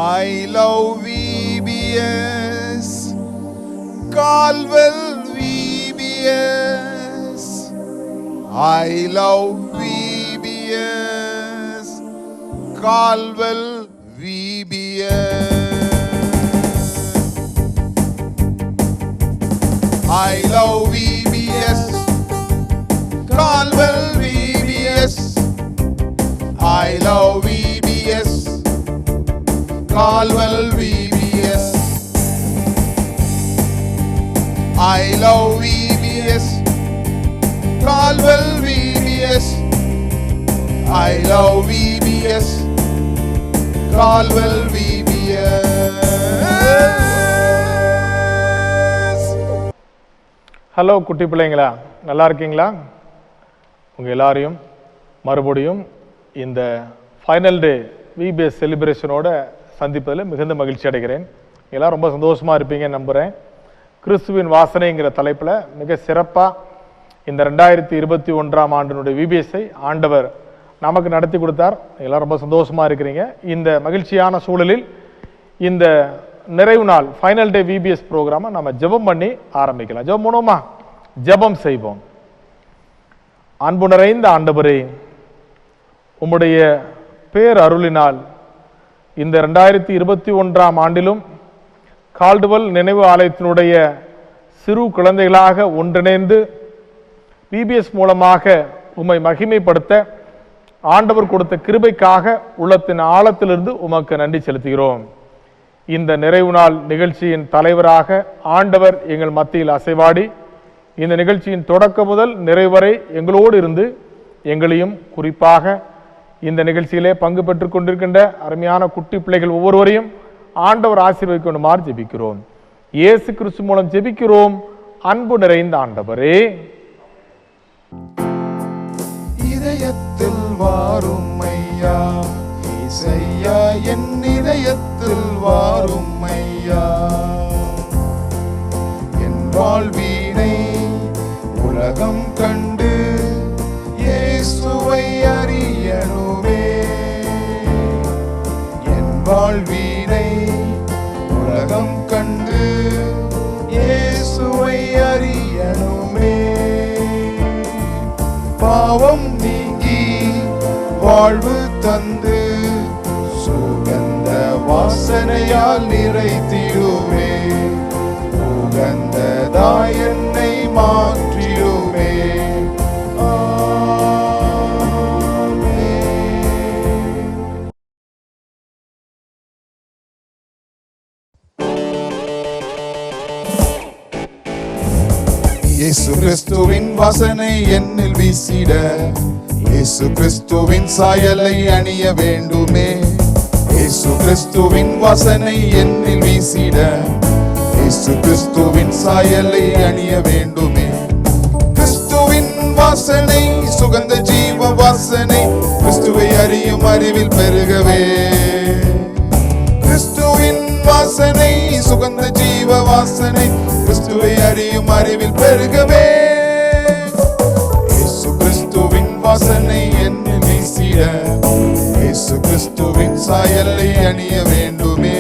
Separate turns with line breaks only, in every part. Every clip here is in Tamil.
I love VBS, Caldwell VBS. I love VBS, Caldwell VBS. I love VBS, Caldwell VBS. I love VBS, Caldwell VBS. I love VBS, Caldwell VBS. I love VBS, Caldwell VBS.
Hello குட்டி பிள்ளைங்களா, நல்லா இருக்கீங்களா? உங்கள் எல்லாரையும் மறுபடியும் இந்த ஃபைனல் டே விபிஎஸ் செலிப்ரேஷனோட சந்திப்பதில் மிகுந்த மகிழ்ச்சி அடைகிறேன். எல்லோரும் ரொம்ப சந்தோஷமாக இருப்பீங்கன்னு நம்புகிறேன். கிறிஸ்துவின் வாசனைங்கிற தலைப்பில் மிக சிறப்பாக இந்த 2021ஆம் ஆண்டினுடைய விபிஎஸ்ஐ ஆண்டவர் நமக்கு நடத்தி கொடுத்தார். எல்லோரும் ரொம்ப சந்தோஷமாக இருக்கிறீங்க. இந்த மகிழ்ச்சியான சூழலில் இந்த நிறைவு நாள் ஃபைனல் டே விபிஎஸ் ப்ரோக்ராமை நம்ம ஜெபம் பண்ணி ஆரம்பிக்கலாம். ஜெபம் பண்ணுவோமா? ஜெபம் செய்வோம். அன்பு நிறைந்த ஆண்டவரே, உம்முடைய பேர் அருளினால் இந்த 2021ஆம் ஆண்டிலும் கால்டுவெல் நினைவு ஆலயத்தினுடைய சிறு குழந்தைகளாக ஒன்றிணைந்து விபிஎஸ் மூலமாக உம்மை மகிமைப்படுத்த ஆண்டவர் கொடுத்த கிருபைக்காக உள்ளத்தின் ஆழத்திலிருந்து உமக்கு நன்றி செலுத்துகிறோம். இந்த நிறைவு நாள் நிகழ்ச்சியின் தலைவராக ஆண்டவர் எங்கள் மத்தியில் அசைவாடி இந்த நிகழ்ச்சியின் தொடக்கம் முதல் நிறைவு வரை எங்களோடு இருந்து எங்களையும் குறிப்பாக இந்த நிகழ்ச்சியிலே பங்கு பெற்றுக் கொண்டிருக்கின்ற அருமையான குட்டி பிள்ளைகள் ஒவ்வொருவரையும் ஆண்டவர் ஆசீர்வதிக்கணுமாறு ஜெபிக்கிறோம். இயேசு கிறிஸ்து மூலம் ஜெபிக்கிறோம் அன்பு நிறைந்த ஆண்டவரே.
இதயத்தில் வாரும் ஐயா, இசையா என் இதயத்தில் வாரும் ஐயா. என் வாழ்வினை உலகம் கண்டு இயேசுவை அறியணுமே. என் வாழ்வினை உலகம் கண்டு இயேசுவை அறியணுமே. பாவம் நீங்கி வாழ்வு தந்து சுகந்த வாசனையால் நிறைத்திடுவே. உகந்ததாய் என்னை மாற்றிடுவே. இயேசு கிறிஸ்துவின் வாசனை என்னில் வீசிட, இயேசு கிறிஸ்துவின் சாயலை அணிய வேண்டுமே. இயேசு கிறிஸ்துவின் வாசனை என்னில் வீசிட, இயேசு கிறிஸ்துவின் சாயலை அணிய வேண்டுமே. கிறிஸ்துவின் வாசனை சுகந்த ஜீவ வாசனை கிறிஸ்துவை அறியும் அறிவில் பெருகவே. கிறிஸ்துவின் வாசனை சுகந்த ஜீவ வாசனை கிறிஸ்துவை அறியும் அறிவில் பெருகவே. இயேசு கிறிஸ்துவின் வாசனை என்னில் வீசிட, இயேசு கிறிஸ்துவின் சாயலை அணிய வேண்டுமே.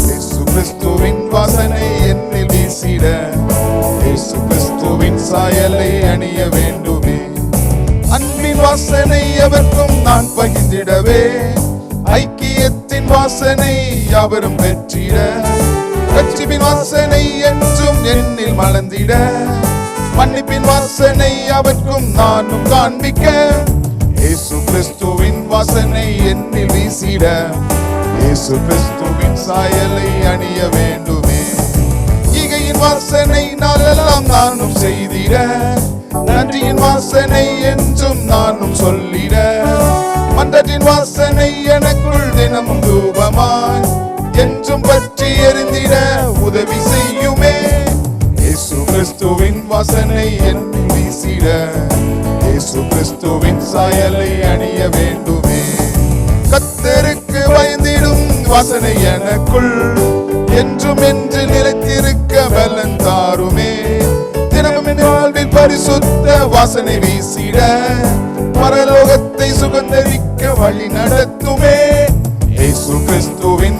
இயேசு கிறிஸ்துவின் வாசனை என்னில் வீசிட, இயேசு கிறிஸ்துவின் சாயலை அணிய வேண்டுமே. அன்பின் வாசனை எவருக்கும் நான் பகிர்ந்திடவே, ஐக்கியத்தின் வாசனை யாவரும் பெற்றிட, ரட்சிப்பின் வாசனை என்றும் என்னில் மலர்ந்திட, மன்னிப்பின் வாசனை அவர்க்கும் நானும் காண்பிக்க. இயேசு கிறிஸ்துவின் வாசனை என்னில் வீசிட, இயேசு கிறிஸ்துவின் சாயலை அணிய வேண்டுமே. ஈகையின் வாசனை நாளெல்லாம் நானும் செய்திட, நன்றியின் வாசனை என்றும் நானும் சொல்லிட, மன்றத்தின் வாசனை எனக்குள் தினமும் தூபமாய் என்றும் பற்றி எரிந்திட உதவி செய்யுமே. இயேசு கிறிஸ்துவின் வாசனை என்னில் வீசிட, இயேசு கிறிஸ்துவின் சாயலை அணிய வேண்டுமே. கர்த்தருக்கு பயந்திடும் வாசனை எனக்குள் என்றும் என்று நிலைத்திருக்க பலன் தாருமே. தினமும் என் வாழ்வில் பரிசுத்த வாசனை வீசிட, பரலோகத்தை சுகந்தரிக்க வழி நடத்துமே. இயேசு கிறிஸ்துவின்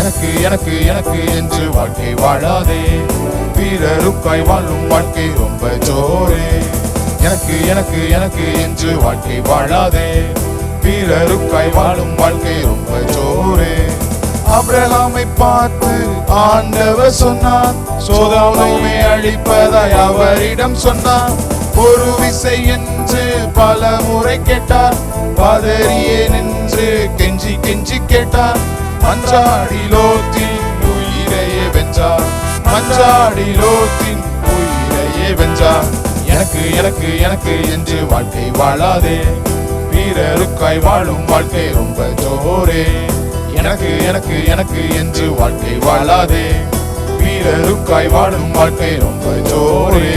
எனக்கு எனக்கு எனக்கு என்று வாழ்க்கை வாழாதே, பிறருக்காய் வாழும் வாழ்க்கை ரொம்ப ஜோரே. எனக்கு எனக்கு எனக்கு என்று வாழ்க்கை வாழாதே, பிறருக்காய் வாழும் வாழ்க்கை ரொம்ப ஜோரே. ஆபிரகாமை பார்த்து ஆண்டவர் சொன்னார், சோதோமை அழிப்பதாய் அவரிடம் சொன்னார். ஒரு விசை என்று பல முறை கேட்டார், பதறியே நின்று கெஞ்சி கெஞ்சி கேட்டார். மஞ்சாடி லோத்தின் உயிரையே வென்றார், மஞ்சாடி லோத்தின் உயிரையே வென்றார். எனக்கு எனக்கு எனக்கு என்று வாழ்க்கை வாழாதே, பிறருக்காய் வாழும் வாழ்க்கை ரொம்ப ஜோரே. எனக்கு எனக்கு எனக்கு என்று வாழ்க்கை வாழாதே, பிறருக்காய் வாழும் வாழ்க்கை ரொம்ப ஜோரே.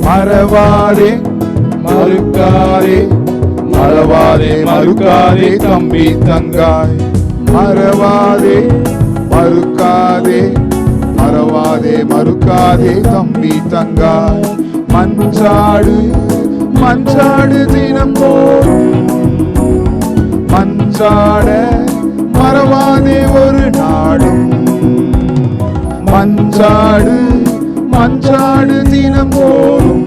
மறவாதே மறுக்காதே, மறவாதே மறுக்காதே தம்பி தங்காய். மறவாதே மறுக்காதே, மறவாதே மறுக்காதே தம்பி தங்காய். மஞ்சாடு மஞ்சாடு தினம் போடும், மஞ்சாட மறவாதே ஒரு நாடும். மஞ்சாடு மஞ்சாடு தினம் போடும்,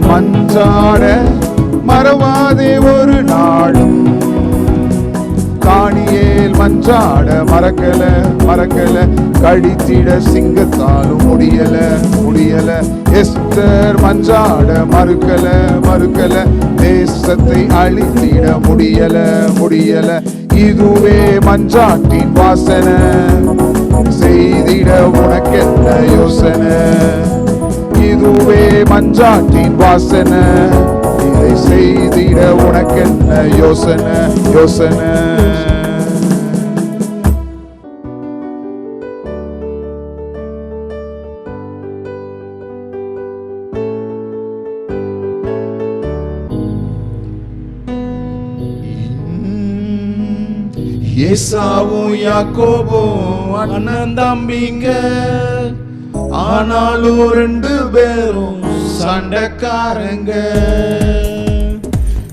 மஞ்சாட மறவாதே ஒரு நாடும். தானியேல் மஞ்சாட மறக்கல மறக்கல, கடித்திட சிங்கத்தாலும் முடியல முடியல. எஸ்தர் மஞ்சாட மறுக்கல மறுக்கல, தேசத்தை அழித்திட முடியல முடியல. இதுவே மஞ்சாட்டின் வாசனை, செய்திட உனக்கென்ன யோசனை. இதுவே மஞ்சாட்டின் வாசனை, இதை செய்திட உனக்கென்ன யோசனை யோசனை. ஏசாவும் யாக்கோபும் அண்ணன் தம்பிங்க, ஆனாலும் ரெண்டு பேரும் சண்டைக்காரங்க.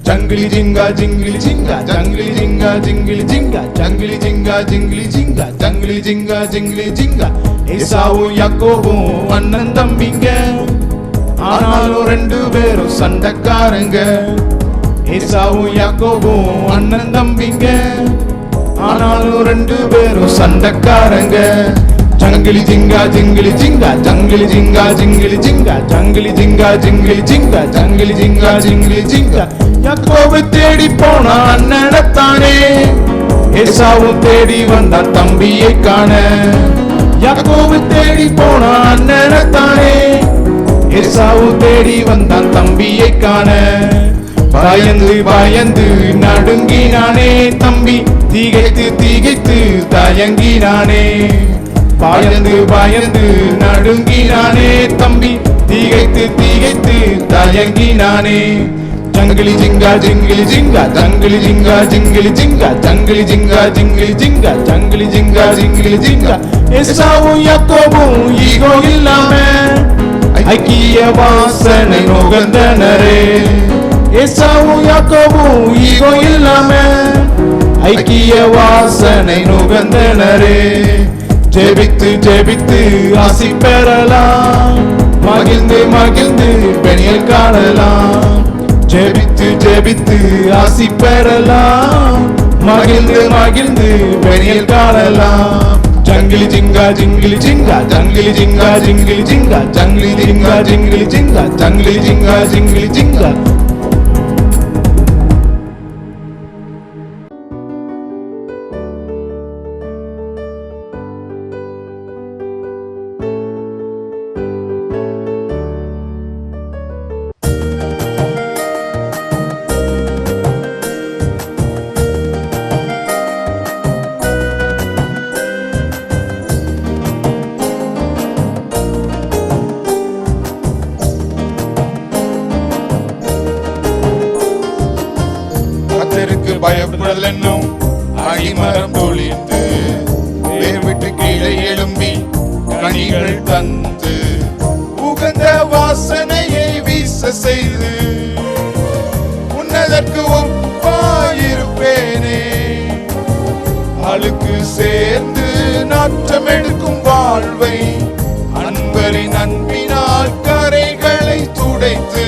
ஜங்கிலி ஜிங்கா ஜிங்கிலி ஜிங்கா, ஜங்கிலி ஜிங்கா ஜிங்கிலி ஜிங்கா, ஜங்கிலி ஜிங்கா ஜிங்கிலி ஜிங்கா, ஜங்கிலி ஜிங்கா ஜிங்கிலி ஜிங்கா. ஏசாவும் யாக்கோபும் அண்ணன் தம்பிங்க, ஆனாலும் ரெண்டு பேரும் சண்டைக்காரங்க. ஏசாவும் யாக்கோபும் அண்ணன் தம்பிங்க, ஆனாலும் ரெண்டு பேரும் சண்டைக்காரங்க. ஜங்கிலி ஜிங்கா ஜிங்கிலி ஜிங்கா, ஜங்கிலி ஜிங்கா ஜிங்கிலி ஜிங்கா, ஜங்கிலி ஜிங்கா ஜிங்கிலி ஜிங்கா, ஜங்கிலி ஜிங்கா ஜிங்கிலி ஜிங்கா. யாக்கோபு தேடி போனா அண்ணனத்தானே, ஏசாவும் தேடி வந்தான் தம்பியை காண. யாக்கோபு தேடி போனா அண்ணனத்தானே, ஏசாவும் தேடி வந்தான் தம்பியை காண. பயந்து பயந்து நடுங்கினானே தம்பி, திகைத்து திகைத்து தயங்கினானே. பயந்து பயந்து நடுங்கினானே தம்பி, திகைத்து திகைத்து தயங்கினானே. ஜங்கிலி ஜிங்கா ஜிங்கிலி ஜிங்கா, ஜங்கிலி ஜிங்கா ஜிங்கிலி ஜிங்கா, ஜங்கிலி ஜிங்கா ஜிங்கிலி ஜிங்கா, ஜங்கிலி ஜிங்கா ஜிங்கிலி ஜிங்கா. ஏசாவும் யாக்கோபும் ஈகோ இல்லாம ஐக்கிய வாசனை நுகர்ந்தனரே. ஏசாவும் யாக்கோபும் ஈகோ இல்லாம ஐக்கிய வாசனை நுகர்ந்தனரே. ஜெபித்து ஜெபித்து ஆசி பெறலாம், மகிழ்ந்து மகிழ்ந்து பெண்ணில் காணலாம். ஜெபித்து ஜெபித்து ஆசி பெறலாம், மகிழ்ந்து மகிழ்ந்து பெண்ணில் காணலாம். ஜங்கிலி ஜிங்கா ஜிங்கிலி ஜிங்கா, ஜங்கிலி ஜிங்கா ஜிங்கிலி ஜிங்கா, ஜங்கிலி ஜிங்கா ஜிங்கிலி ஜிங்கா, ஜங்கிலி ஜிங்கா ஜிங்கிலி ஜிங்கா. பயப்படுதல் என்னும் அடிமரம் தொழித்து வேர் விட்டு கீழே எழும்பி கனிகள் தந்து உகந்த வாசனையை வீச செய்து உன்னதற்கு ஒப்பாயிருப்பேனே. அழுக்கு சேர்ந்து நாற்றம் எடுக்கும் வாழ்வை அன்பரின் அன்பினால் கரைகளை துடைத்து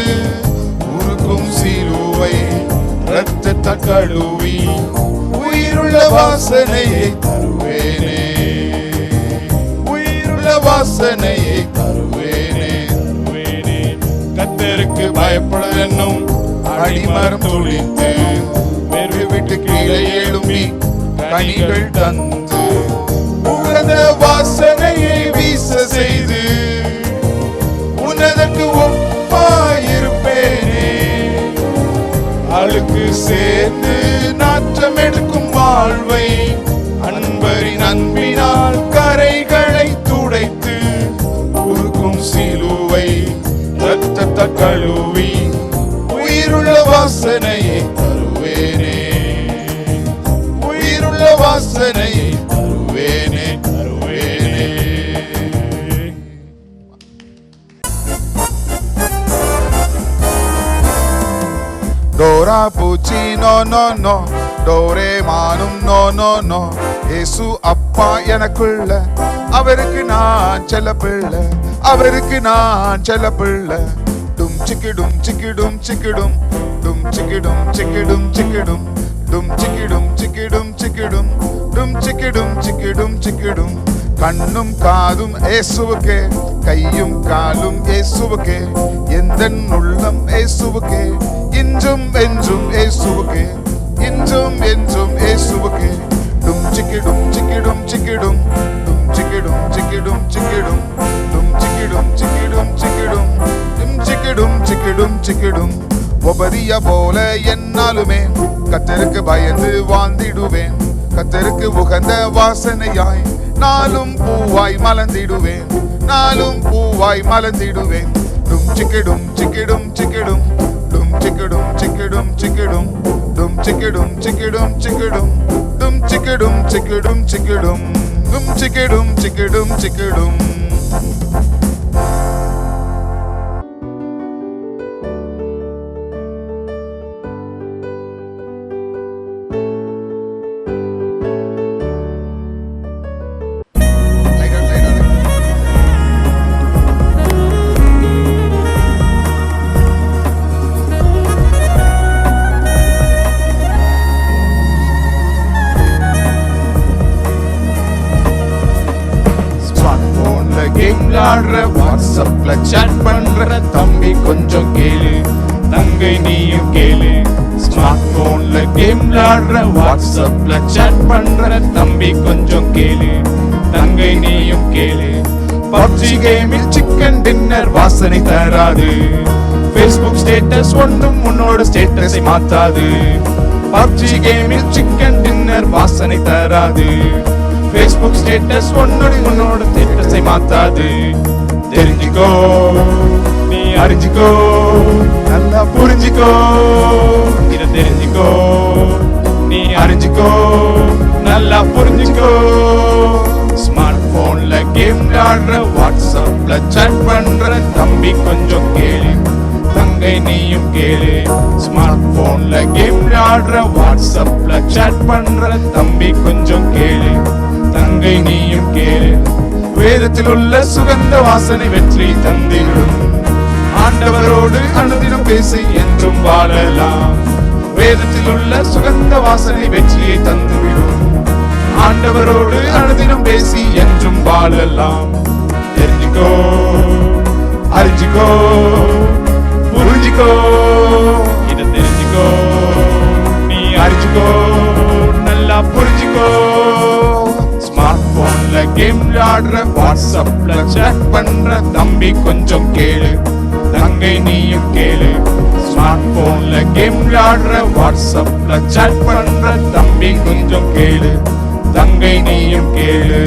உருக்கும் சிலுவை இரத்தத்தை கழுவி உயிருள்ள வாசனையை தருவேனே. உயிருள்ள வாசனையை தருவேனே. கர்த்தருக்கு பயப்படணும் அடிமரம் துளித்து வெறு விட்டு கீழே எழும்பி கனிகள் தந்து உகந்த வாசனையை வீச செய்து உன்னதற்கு ஒப்பாயிருப்பேனே. அழுக்கு சேர்ந்து நாற்றம் எடுக்கும் வாழ்வை அன்பரின் அன்பினால் கரைகளை துடைத்து உருக்கும் சிலுவை இரத்தத்தை கழுவி உயிருள்ள வாசனையை தருவேனே. உயிருள்ள வாசனையை தருவேனே தருவேனே. டோரா பூச்சி நோ நோ நோ, டோரேமானும் நோ நோ நோ. இயேசு அப்பா எனக்குள்ள, அவருக்கு நான் செல்ல பிள்ளை, அவருக்கு நான் செல்ல பிள்ளை. டும் சிக்கிடும் சிக்கிடும் சிக்கிடும், டும் சிக்கிடும் சிக்கிடும் சிக்கிடும், டும் சிக்கிடும் சிக்கிடும் சிக்கிடும், டும் சிக்கிடும் சிக்கிடும் சிக்கிடும். கண்ணும் காதும் இயேசுவுக்கே, கையும் காலும் இயேசுவுக்கே, எந்தன் உள்ளம் இயேசுவுக்கே, இன்றும் என்றும் இயேசுவுக்கே, இன்றும் என்றும் இயேசுவுக்கே. டும் சிக்கிடும் சிக்கிடும் சிக்கிடும், டும் சிக்கிடும் சிக்கிடும் சிக்கிடும், டும் சிக்கிடும் சிக்கிடும் சிக்கிடும், டும் சிக்கிடும் சிக்கிடும் சிக்கிடும். ஒபரிய போல என்னாலுமே கர்த்தருக்கு பயந்து வாழ்ந்திடுவேன். கர்த்தருக்கு உகந்த வாசனையாய் நாளும் பூவாய் மலர்ந்திடுவேன், நாளும் பூவாய் மலர்ந்திடுவேன். டும் சிக்கிடும் சிக்கிடும் சிக்கிடும், டும் சிக்கிடும் சிக்கிடும் சிக்கிடும், டும் சிக்கிடும் சிக்கிடும் சிக்கிடும், டும் சிக்கிடும் சிக்கிடும் சிக்கிடும், டும் சிக்கிடும் சிக்கிடும் சிக்கிடும். வாட்ஸ்அப்ல சாட் பண்ற தம்பி கொஞ்சம் கேளு, தங்கை நீயும் கேளு. ஸ்மார்ட் போன்ல கேம் விளையாடுற, வாட்ஸ்அப்ல சாட் பண்ற தம்பி கொஞ்சம் கேளு, தங்கை நீயும் கேளு. பப்ஜி கேமில் சிக்கன் டின்னர் வாசனை தராது, ஃபேஸ்புக் ஸ்டேட்டஸ் ஒன்றும் உன்னோட ஸ்டேட்டஸை மாத்தாது. பப்ஜி கேமில் சிக்கன் டின்னர் வாசனை தராது, ஃபேஸ்புக் ஸ்டேட்டஸ் உன்னோட ஸ்டேட்டஸை மாத்தாது. தெரிஞ்சுக்கோ, நீ அறிஞ்சிக்கோ, நல்லா புரிஞ்சிக்கோ. இத தெரிஞ்சுக்கோ, நீ அறிஞ்சிக்கோ, நல்லா புரிஞ்சிக்கோ. ஸ்மார்ட் போன்ல கேம் விளையாடுற, வாட்ஸ்அப்ல சாட் பண்ற தம்பி கொஞ்சம் கேளு, தங்கை நீயும் கேளு. ஸ்மார்ட் போன்ல கேம் விளையாடுற, வாட்ஸ்அப்ல சாட் பண்ற தம்பி கொஞ்சம் கேளு, தங்கை நீயும் கேளு. வேதத்தில் உள்ள சுகந்த வாசனை வெற்றி தந்திடும், ஆண்டவரோடு அனுதினம் பேசி என்றும் வாழலாம். வேதத்தில் உள்ள சுகந்த வாசனை வெற்றியை தந்துவிடும், ஆண்டவரோடு அனுதினம் பேசி என்றும் வாழலாம். தெரிஞ்சுக்கோ, அறிஞ்சிக்கோ, புரிஞ்சிக்கோ. இத தெரிஞ்சுக்கோ, நீ அறிஞ்சிக்கோ, நல்லா புரிஞ்சிக்கோ. ஸ்மார்ட் போன்ல கேம் விளையாடுற, வாட்ஸ்அப்ல சாட் பண்ற தம்பி கொஞ்சம் கேளு, தங்கை நீயும் கேளு. ஸ்மார்ட் போன்ல கேம் விளையாடுற, வாட்ஸ்அப்ல சாட் பண்ற தம்பி கொஞ்சம் கேளு, தங்கை நீயும் கேளு.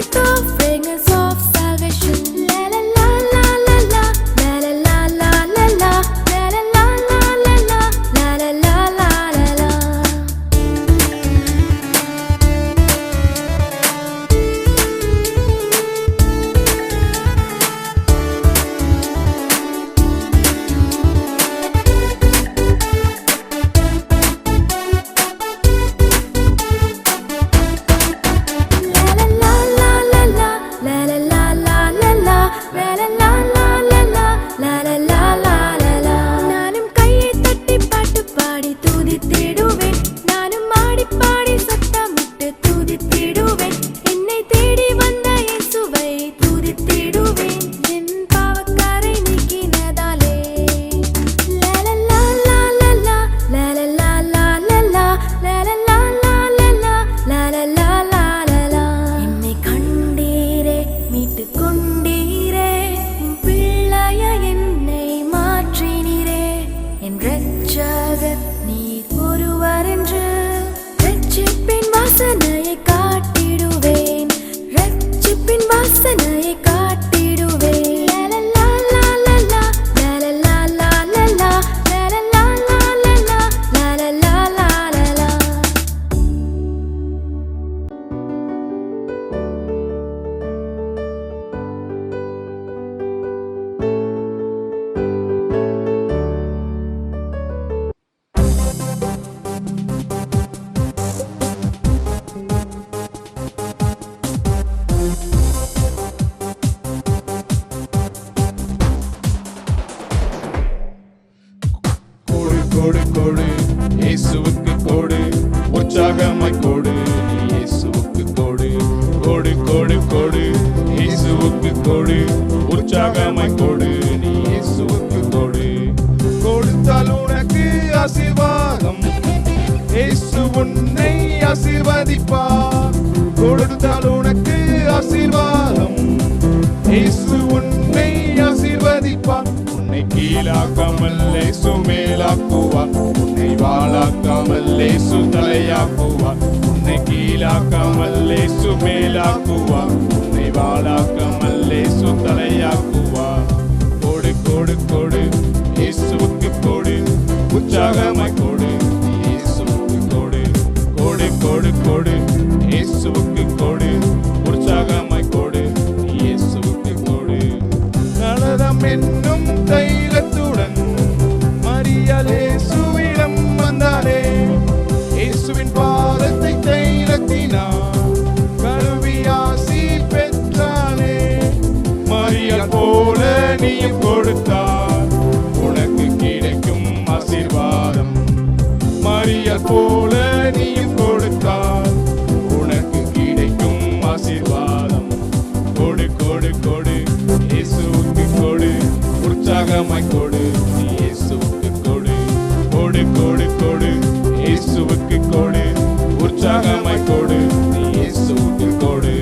like the fragrance of salvation. La la la la la la, la la la la la la, la la la la la la, la la la la la la. நானும் கையை தட்டி பாட்டு பாடி துதித்திடுவேன், நானும் ஆடி பாடி சத்தமிட்டு துதித்திடுவேன், என்னை தேடி வந்த இயேசுவை துதித்திடுவேன், என் பாவக்காரை நீக்கினதாலே. லா லா லா லா லா லா, லா லா லா லா லா லா, லா லா லா லா லா லா, லா லா லா லா லா லா. என்னை கண்டீரே, மீட்டு கொண்டீரே, உம் பிள்ளைய என்னை மாற்றினீரே, என் இரட்சகர் நீர் ஒருவரென்று இரட்சிப்பின் வாசனையை காட்டிடுவேன், இரட்சிப்பின் வாசனையை காட்டிடுவேன். லா லா லா லா லா லா, லா லா லா லா லா லா, லா லா லா லா லா லா, லா லா லா லா லா லா.
கோடு கோடு கோடு இயேசுவுக்கு கோடு, உற்சாகமாய் கோடு நீ இயேசுவுக்கு கோடு. கோடு கோடு கோடு இயேசுவுக்கு கோடு, உற்சாகமாய் கோடு நீ இயேசுவுக்கு கோடு. கொடுத்தால் உனக்கு ஆசீர்வாதம், இயேசு உன்னை ஆசீர்வதிப்பார். கொடுத்தால் உனக்கு ஆசீர்வாதம், இயேசு உன்னை ஆசீர்வதிப்பார். உன்னை கீழாக்காமல் இயேசு மேலாக்குவார், உன்னை வாழாக்காமல் இயேசு தலையாக்குவார். உன்னை கீழாக்காமல் இயேசு மேலாக்குவார், உன்னை வாழாக்காமல் இயேசு தலையாக்குவார். கோடு கோடு கோடு இயேசுவுக்கு கோடு, உற்சாகமாய் கோடு இயேசுவுக்கு கோடு. கோடு கோடு கோடு இயேசுவுக்கு கோடு, உற்சாகமாய் கோடு இயேசுவுக்கு கோடு. நலதம் என்னும் தைலத்துடன் மரியாள் இயேசுவிடம் வந்தாரே, இயேசுவின் பாதத்தை தைலத்தினார் கழுவி ஆசி பெற்றானே. மரியாள் போல நீயும் கொடுத்தார், உனக்கு கிடைக்கும் ஆசீர்வாதம். மரியாள் போல நீயும் கொடுத்தார், உனக்கு கிடைக்கும் ஆசீர்வாதம். கோடு கோடு கோடு இயேசுவுக்கு கோடு, உற்சாகமாய் கோடு நீ இயேசுவுக்கு கோடு. கோடு கோடு கோடு இயேசுவுக்கு கோடு, உற்சாகமாய் கோடு நீ இயேசுவுக்கு கோடு.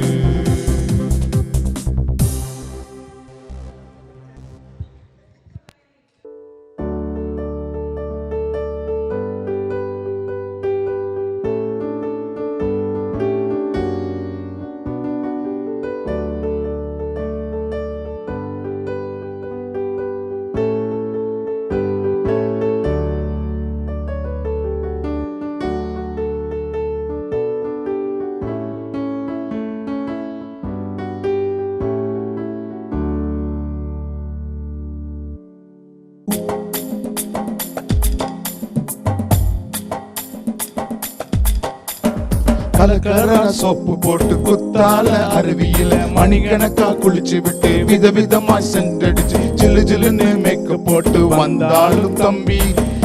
கலக்கலரான சோப்பு போட்டு குத்தால அருவியில மணிக்கணக்கா குளிச்சு விட்டு விதவிதமாய் சென்றடிச்சு ஜில்லு ஜில்லுன்னு மேக்கப் போட்டு வந்தாலும் தம்பி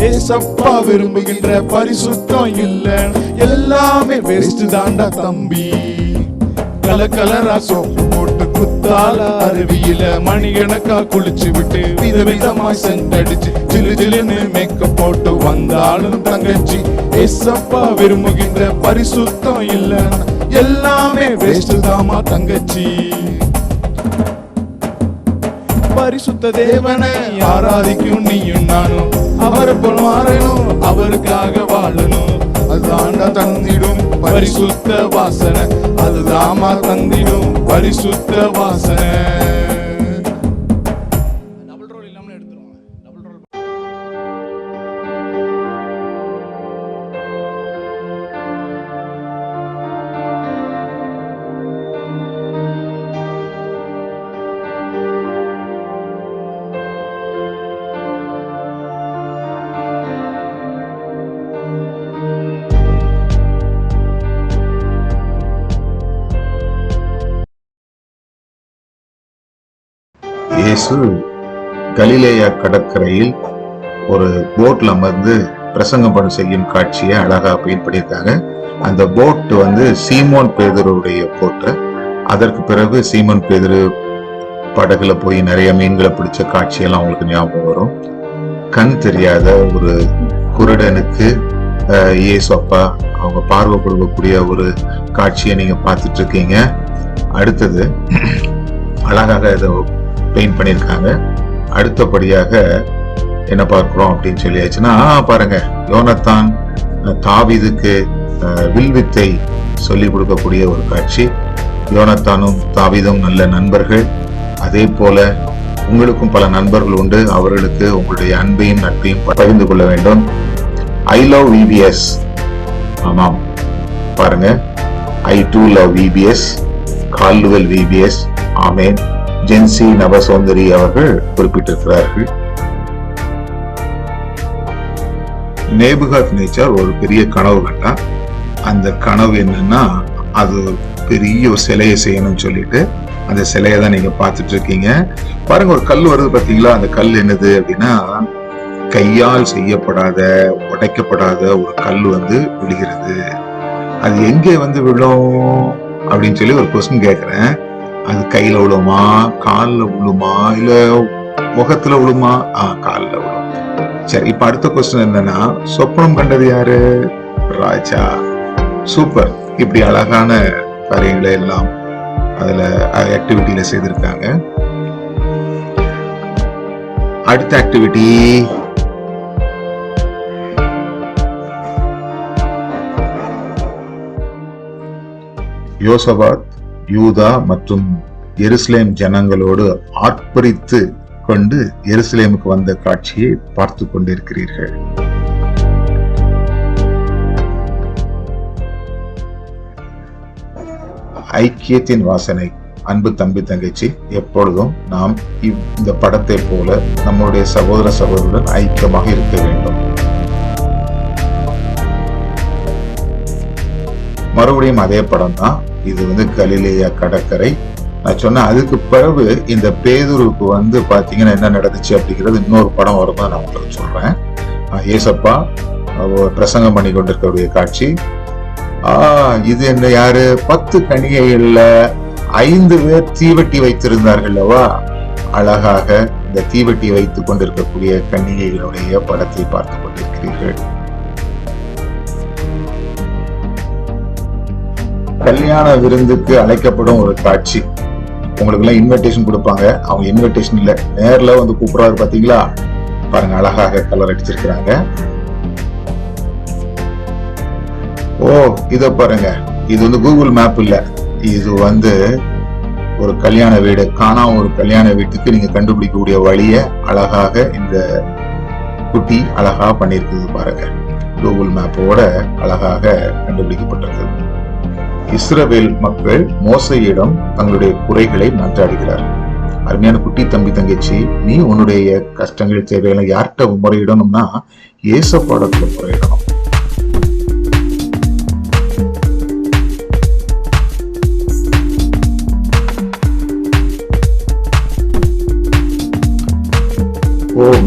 ஏசப்பா விரும்புகின்ற பரிசுத்தம் இல்ல, எல்லாமே வேஸ்ட் தாண்டா தம்பி. கலக்கலரா சோப்பு போட்டு குத்தால அருவியில மணிக்கணக்கா குளிச்சு விட்டு விதவிதமாய் சென்றடிச்சு ஜில்லு ஜில்லுன்னு மேக்கப் போட்டு வந்தாலும் தங்கச்சி ஏசப்பா விரும்புகின்ற பரிசுத்தம் இல்ல, எல்லாமே வேஸ்ட் தாமா தங்கச்சி. பரிசுத்த தேவனை ஆராதிக்கும் நீயும் நானும், அவரை போல் மாறணும், அவருக்காக வாழணும், அதுதாண்டா தந்திடும் பரிசுத்த வாசனை, அதுதாமா தந்திடும் பரிசுத்த வாசனை.
டபுள் ரோல் இல்லாமல் எடுத்துருவாங்க. டபுள் ரோல்
இயேசு கலிலேயா கடற்கரையில் ஒரு போட்ல அமர்ந்து பிரசங்கம் பண்ண செய்யும் காட்சியை அழகா பெயிண்ட் பண்ணியிருக்காங்க. அந்த போட் சீமோன் பேதுருடைய போட்டு. அதற்கு பிறகு சீமோன் பேதுரு படகுல போய் நிறைய மீன்களை பிடிச்ச காட்சியெல்லாம் அவங்களுக்கு ஞாபகம் வரும். கண் தெரியாத ஒரு குருடனுக்கு இயேசு அப்பா அவங்க பார்வை கொடுக்கக்கூடிய ஒரு காட்சியை நீங்க பார்த்துட்டு இருக்கீங்க. அடுத்தது அழகாக இதை பெயிண்ட் பண்ணியிருக்காங்க. அடுத்தபடியாக என்ன பார்க்கிறோம் அப்படின்னு சொல்லியாச்சுன்னா, பாருங்க, யோனத்தான் தாவீதுக்கு வில்வித்தை சொல்லி கொடுக்கக்கூடிய ஒரு காட்சி. யோனத்தானும் தாவீதும் நல்ல நண்பர்கள். அதே போல உங்களுக்கும் பல நண்பர்கள் உண்டு. அவர்களுக்கு உங்களுடைய அன்பையும் நட்பையும் பகிர்ந்து கொள்ள வேண்டும். I love VBS. ஆமாம், பாருங்க, I do love VBS. Caldwell VBS. ஆமேன். ஜென்சி நவசோந்தரி அவர்கள் குறிப்பிட்டிருக்கிறார்கள். நேபுகாத்நேச்சார் ஒரு பெரிய கனவு கண்டார். அந்த கனவு என்னன்னா, அது ஒரு பெரிய ஒரு சிலையை செய்யணும்னு சொல்லிட்டு அந்த சிலையை தான் நீங்க பார்த்துட்டு இருக்கீங்க. பாருங்க, ஒரு கல் வருது பாத்தீங்களா? அந்த கல் என்னது அப்படின்னா, கையால் செய்யப்படாத உடைக்கப்படாத ஒரு கல் விழுகிறது. அது எங்கே விழும் அப்படின்னு சொல்லி ஒரு கொஸ்டின் கேட்கிறேன். அது கையில விழுமா, காலில் விழுமா, இல்ல முகத்துல விழுமா? காலில் விழும். சரி, இப்ப அடுத்த கொஸ்டின் என்னன்னா, சொப்பனம் கண்டது யாரு? ராஜா. சூப்பர். இப்படி அழகான காரியங்களை எல்லாம் அதுல ஆக்டிவிட்டியில செய்திருக்காங்க. அடுத்த ஆக்டிவிட்டி, யோசபாத் யூதா மற்றும் எருசலேம் ஜனங்களோடு ஆர்ப்பரித்து கொண்டு எருசலேமுக்கு வந்த காட்சியை பார்த்து கொண்டிருக்கிறீர்கள். ஐக்கியத்தின் வாசனை. அன்பு தம்பி தங்கச்சி, எப்பொழுதும் நாம் இந்த படத்தை போல நம்முடைய சகோதர சகோதரருடன் ஐக்கியமாக இருக்க வேண்டும். மறுபடியும் அதே படம் தான் இது. கலிலேயா கடற்கரை. நான் சொன்ன அதுக்கு பிறகு இந்த பேதுருக்கு பாத்தீங்கன்னா என்ன நடந்துச்சு அப்படிங்கிறது இன்னொரு படம் வரும்போது நான் உங்களுக்கு சொல்றேன். ஏசப்பா பிரசங்கம் பண்ணி கொண்டிருக்கக்கூடிய காட்சி. இது என்ன, யாரு? 10 கணிகைகள்ல 5 பேர் தீவெட்டி வைத்திருந்தார்கள்வா? அழகாக இந்த தீவெட்டி வைத்துக் கொண்டிருக்கக்கூடிய கன்னிகைகளுடைய படத்தை பார்த்து கொண்டிருக்கிறீர்கள். கல்யாண விருந்துக்கு அழைக்கப்படும் ஒரு காட்சி. உங்களுக்கு எல்லாம் இன்விடேஷன் கொடுப்பாங்க. அவங்க இன்விடேஷன் இல்ல, நேர்ல கூப்பிடுறாரு பாத்தீங்களா? பாருங்க, அழகாக கலர் அடிச்சிருக்கிறாங்க. ஓ, இத பாருங்க, இது கூகுள் மேப் இல்ல, இது ஒரு கல்யாண வீடு. காணாம ஒரு கல்யாண வீட்டுக்கு நீங்க கண்டுபிடிக்கக்கூடிய வழிய அழகாக இந்த குட்டி அழகா பண்ணிருக்குது. பாருங்க, கூகுள் மேப்போட அழகாக கண்டுபிடிக்கப்பட்டிருக்கு. இஸ்ரவேல் மக்கள் மோசையிடம் தங்களுடைய குறைகளை மன்றாடுகிறார். அருமையான குட்டி தம்பி தங்கச்சி, நீ உன்னுடைய கஷ்டங்கள் தேவைகளை யார்கிட்ட முறையிடணும்னா ஏசப்பாடத்துல முறையிடணும்.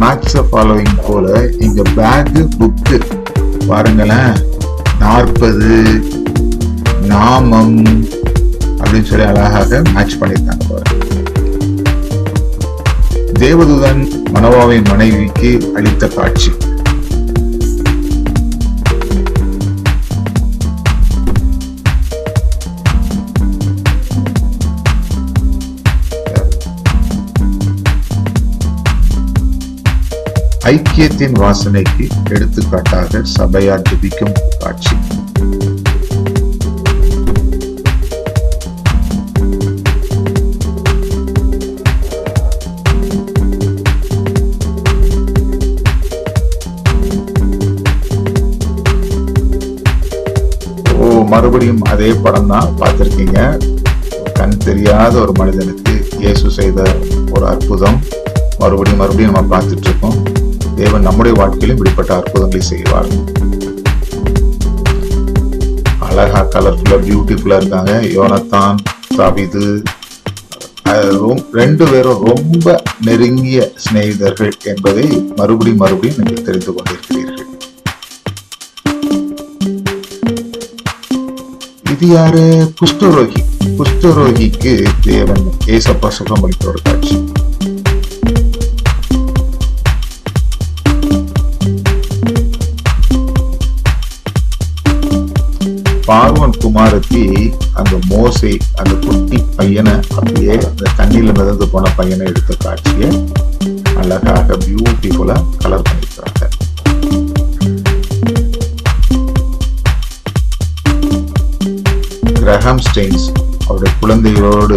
மேட்ச் ஃபாலோயிங் போல இங்க பேக் புக்கு பாருங்களேன், 40 நாமம் அப்படின்னு சொல்லி அழகாக மேட்ச் பண்ணிருக்காங்க. தேவதூதன் மனோவாவின் மனைவிக்கு அளித்த காட்சி. ஐக்கியத்தின் வாசனைக்கு எடுத்துக்காட்டாக சபையார் ஜெபிக்கும் காட்சி. மறுபடியும் அதே படம் தான் பார்த்திருக்கீங்க. கண் தெரியாத ஒரு மனிதனுக்கு இயேசு செய்த ஒரு அற்புதம் மறுபடியும் நம்ம பார்த்துட்டு இருக்கோம். தேவன் நம்முடைய வாழ்க்கையிலும் இப்படிப்பட்ட அற்புதங்களை செய்வார். அழகா கலர்ஃபுல்லா பியூட்டிஃபுல்லா இருக்காங்க. யோனத்தான், தாவீது ரெண்டு பேரும் ரொம்ப நெருங்கிய சிநேகிதர்கள் என்பதை மறுபடியும் நீங்கள் தெரிந்து கொண்டிருக்கிறீர்கள். இது யாரு? குஷ்டரோகிக்கு தேவன் ஏசப்பா சுகமளித்த ஒரு காட்சி. பார்வன் குமாரத்தி அந்த மோசே, அந்த குட்டி பையனை, அப்படியே அந்த தண்ணியில மிதந்து போன பையனை எடுத்த காட்சியை அழகாக பியூட்டிஃபுல்லா கலர் பண்ணிருக்கிறாங்க. கிரஹாம் ஸ்டெயின்ஸ் அவருடைய குழந்தைகளோடு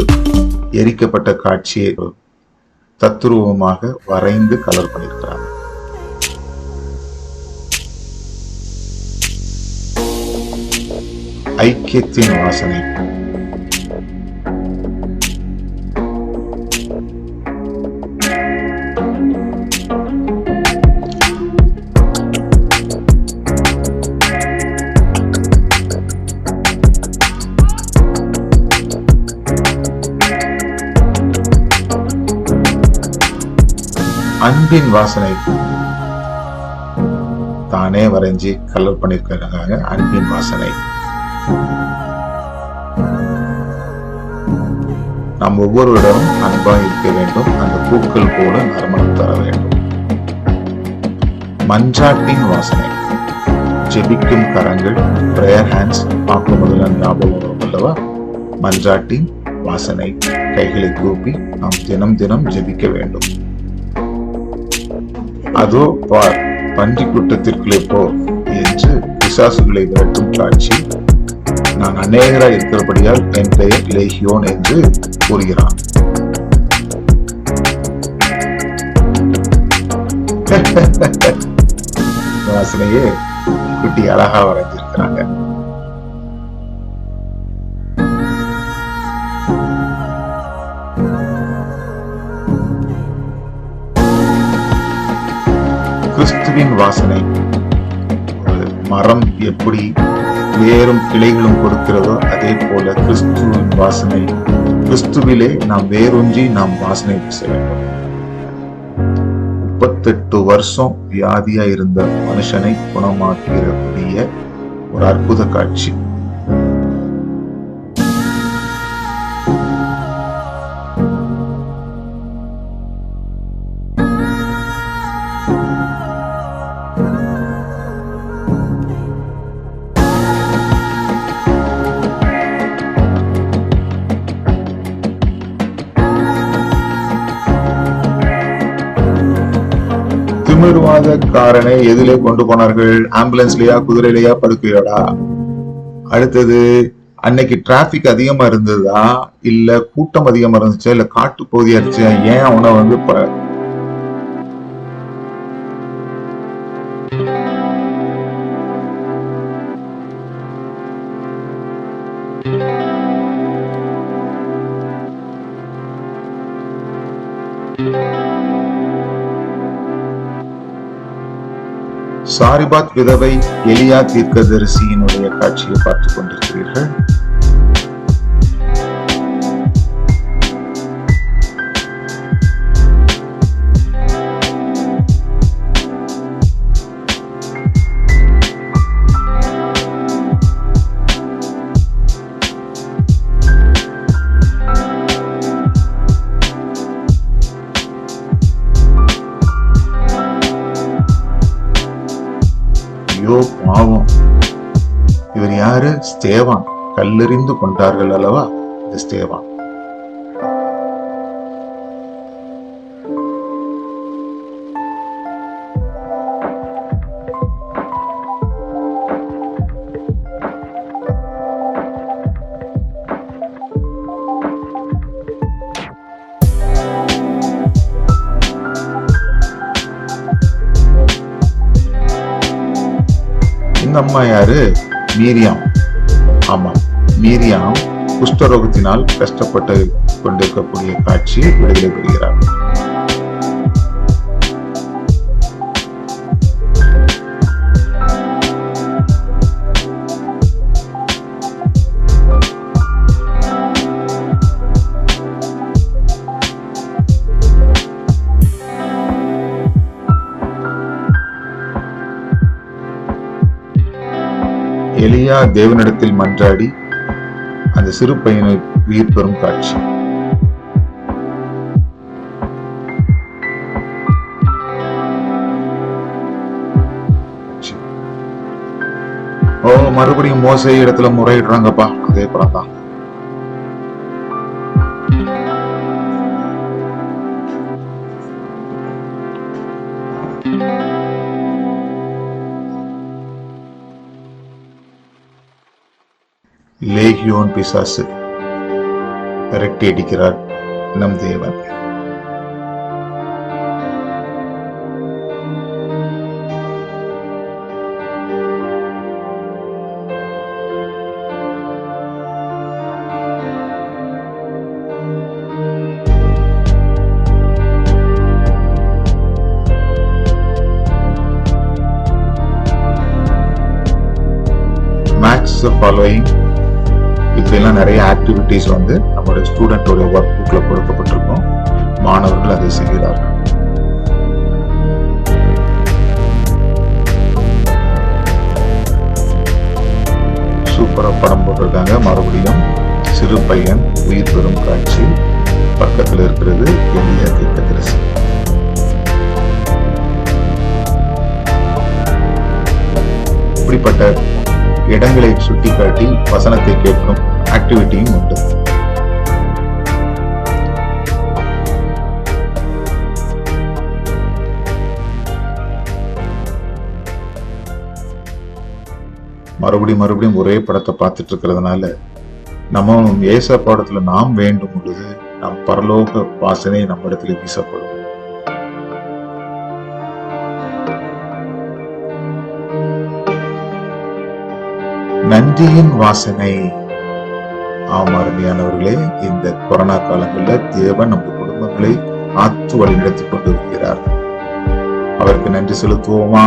எரிக்கப்பட்ட காட்சியை தத்ரூபமாக வரைந்து கலர் பண்ணியிருக்கிறாங்க. ஐக்கியத்தின் வாசனை. அன்பின் வாசனை தானே வரைஞ்சி கலர் பண்ணிருக்காங்க. அன்பின் வாசனை. நாம் ஒவ்வொருவரிடமும் அன்பாய் இருக்க வேண்டும். அந்த பூக்கள் போல நறுமணம் தர வேண்டும். மஞ்சாட்டின் வாசனை. ஜெபிக்கும் கரங்கள், பிரேயர் ஹேண்ட்ஸ் பார்க்கும் முதல்ல ஞாபகம் வரும் அல்லவா? மஞ்சாட்டின் வாசனை. கைகளை கூப்பி நாம் தினம் ஜெபிக்க வேண்டும். அதோ பார், பன்றி கூட்டத்திற்குள்ளே போ என்று பிசாசுகளை விரட்டும் காட்சி. நான் அநேகராய் இருக்கிறபடியால் என் பெயர் லேகியோன் என்று கூறுகிறான். வாசனையே குட்டி அழகா வரைஞ்சிருக்கிறாங்க. கிறிஸ்துவின் வாசனை. மரம் எப்படி வேறும் கிளைகளும் கொடுக்கிறதோ அதே போல கிறிஸ்துவின் வாசனை. கிறிஸ்துவிலே நாம் வேரூன்றி நாம் வாசனை வீச வேண்டும். 38 வருஷம் வியாதியா இருந்த மனுஷனை குணமாக்கிய ஒரு அற்புத காட்சி. திமிர்வாதக்காரனை எதிலே கொண்டு போனார்கள்? ஆம்புலன்ஸ்லயா, குதிரையிலயா, படுக்கையோடா? அடுத்தது, அன்னைக்கு டிராபிக் அதிகமா இருந்ததா, இல்ல கூட்டம் அதிகமா இருந்துச்சா, இல்ல காட்டு பகுதியா இருந்துச்சா? ஏன் அவனை வந்து சாரிபாத் விதவை, எலியா தீர்க்கதரிசியினுடைய காட்சியை பார்த்துக் கொண்டிருக்கிறீர்கள். பாவம், இவர் யாரு? ஸ்தேவான். கல்லெறிந்து கொண்டார்கள் அல்லவா? இது ஸ்தேவான். இந்த அம்மா யாரு? மீரியாம். ஆமாம், மீரியாம் குஷ்டரோகத்தினால் கஷ்டப்பட்டு கொண்டிருக்கக்கூடிய காட்சி விடுதலை பெறுகிறார். எலியா தேவனிடத்தில் மன்றாடி அந்த சிறு பையனை உயிர் பெறும் காட்சி. மறுபடியும் மோசே இடத்துல முறையிடுறாங்கப்பா. அதே படம் தான். லேகியோன் பிசாசு விரட்டி அடிக்கிறார் நம் தேவன். Match the following. இப்படிலாம் நிறைய ஆக்டிவிட்டிஸ் வந்து நம்மளுடைய ஸ்டூடெண்டோட ஒர்க் புக்ல கொடுக்கப்பட்டிருக்கும். மாணவர்கள் அதை செய்கிறார்கள். சூப்பரா படம் போட்டிருக்காங்க. மறுபடியும் சிறு பையன் உயிர் பெறும் காட்சி. பக்கத்தில் இருக்கிறது எளிய தீர்க்கதரிசி. இப்படிப்பட்ட இடங்களை சுட்டிக்காட்டி வசனத்தை கேட்கும் ஆக்டிவிட்டியும் உண்டு. மறுபடியும் ஒரே படத்தை பார்த்துட்டு இருக்கிறதுனால நம்ம ஏசா பாடத்துல நாம் வேண்டும் பொழுது நம் பரலோக வாசனை நம்ம இடத்துல வீசப்படும். நன்றியின் வாசனை. அருமையானவர்களே, இந்த கொரோனா காலங்கள்ல தேவன் நம்ம குடும்பங்களை ஆத்து வழி நடத்தி கொண்டு இருக்கிறார். அவருக்கு நன்றி செலுத்துவோமா?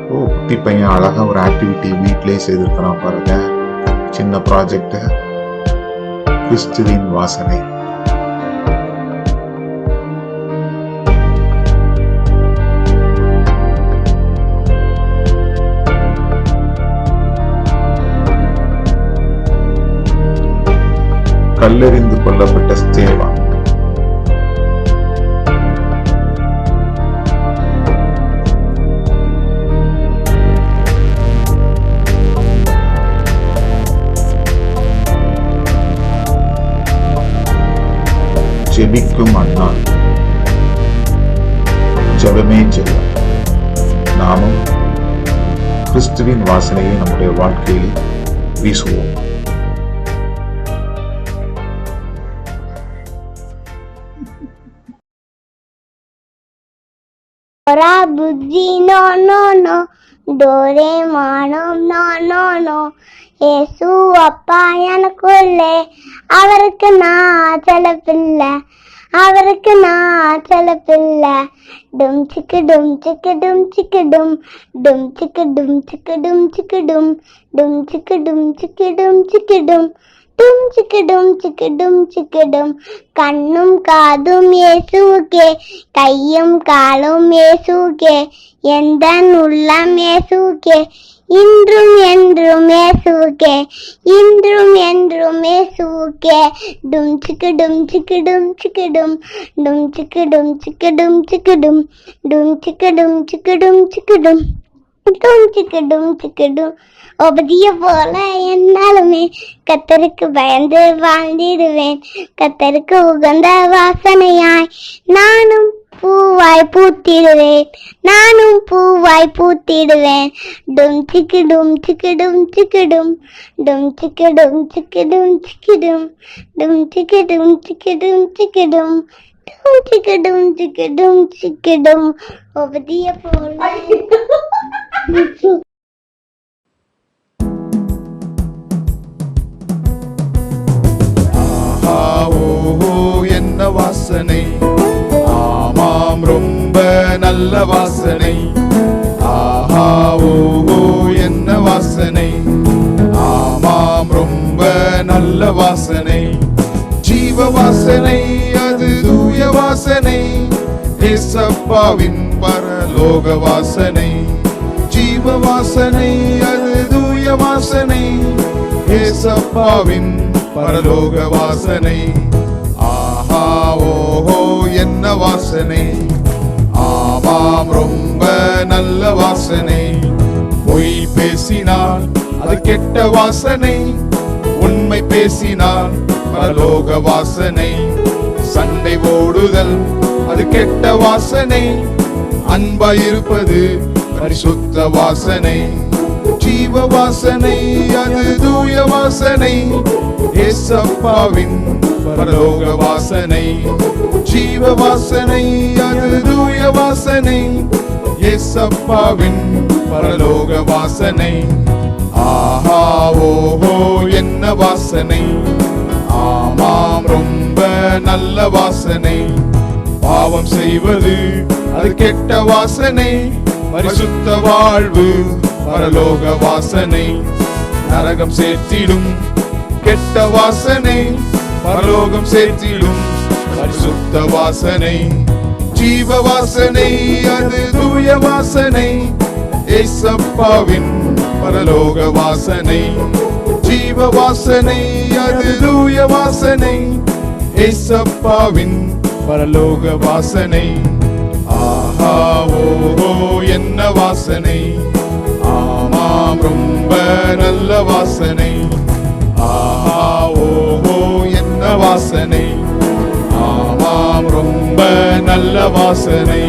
குட்டி பையன் அழகா ஒரு ஆக்டிவிட்டி வீட்லயே செய்திருக்கிறான் பாருங்க. சின்ன ப்ராஜெக்ட். கிறிஸ்துவின் வாசனை. கல்லெறிந்து கொல்லப்பட்ட ஸ்தேவான். ஜெபிக்கும் அண்ணாள். ஜெபமே ஜெயம். நாமும் கிறிஸ்துவின் வாசனையை நம்முடைய வாழ்க்கையில் வீசுவோம்.
புத்தி நோ நோ நோ, டோரேமானும் நோ நோ நோ. ஏசு அப்பா எனக்குள்ளே, அவருக்கு நான் செல்ல பிள்ளை, அவருக்கு நான் செல்ல பிள்ளை. டும் சிக்கு டும் சிக்கு டும் சிக்கு டும், டும் சிக்கு டும் சிக்கு டும் சிக்கு டும், டும் சிக்கு டும் சிக்கு டும் சிக்கு டும், டும் சிக்கிடும் சிக்கிடும் சிக்கிடும். கண்ணும் காதும் இயேசுவுக்கே, கையும் காலும் இயேசுவுக்கே, எந்த உள்ளம் இயேசுவுக்கே, இன்றும் என்றும் இயேசுவுக்கே, இன்றும் என்றும் இயேசுவுக்கே. டும் சிக்கிடும் சிக்கிடும் சிக்கிடும், டும் சிக்கிடும் சிக்கிடும் சிக்கிடும், டும் சிக்கிடும் சிக்கிடும் சிக்கிடும், டும் சிக்கிடும் சிக்கிடும். உபதிய போல என்னாலுமே கத்தருக்கு பயந்து வாழ்ந்திடுவேன். கத்தருக்கு உகந்த வாசனையாய் நானும் பூவாய் பூத்திடுவேன், நானும் பூவாய் பூத்திடுவேன். டும் சிக்கிடும் சிக்கிடும் சிக்கிடும், டும் சிக்கிடும் சிக்கிடும் சிக்கிடும், டும் சிக்கிடும் சிக்கிடும் சிக்கிடும், டும் சிக்கிடும் சிக்கிடும் சிக்கிடும். உபதிய போல
ஆஹா ஓஹோ என்ன வாசனை, ஆமாம் ரொம்ப நல்ல வாசனை. ஆஹா ஓஹோ என்ன வாசனை, ஆமாம் ரொம்ப நல்ல வாசனை. ஜீவ வாசனை அது தூய வாசனை, ஏசப்பாவின் பரலோக வாசனை. ஜீவ வாசனை அது தூய வாசனை, ஏசப்பாவின் பரலோக வாசனை. ஆஹா ஓஹோ என்ன வாசனை, ஆமாம் ரொம்ப நல்ல வாசனை. பொய் பேசினால் அது கெட்ட வாசனை, உண்மை பேசினால் பரலோக வாசனை. சண்டை ஓடுதல் அது கெட்ட வாசனை, அன்பாயிருப்பது பரிசுத்த வாசனை. ஜீவ வாசனை அது தூய வாசனை, ஏசப்பாவின் பரலோக வாசனை. ஜீவ வாசனை அது தூய வாசனை, ஏசப்பாவின் பரலோக வாசனை. ஆஹா ஓஹோ என்ன வாசனை, ஆமாம் ரொம்ப நல்ல வாசனை. பாவம் செய்வது அது கெட்ட வாசனை, பரிசுத்த வாழ்வு பரலோக வாசனை. நரகம் சேர்த்திடும் கெட்ட வாசனை, பரலோகம் சேர்த்திடும் பரிசுத்த வாசனை. ஜீவ வாசனை அது தூய வாசனை, ஏசப்பாவின் பரலோக வாசனை. ஜீவ வாசனை அது தூய வாசனை, ஏசப்பாவின் பரலோக வாசனை. ஆஹா ஓஹோ என்ன வாசனை, ஆமாம் ரொம்ப நல்ல வாசனை. ஆஹா ஓஹோ என்ன வாசனை, ஆமாம் ரொம்ப நல்ல வாசனை.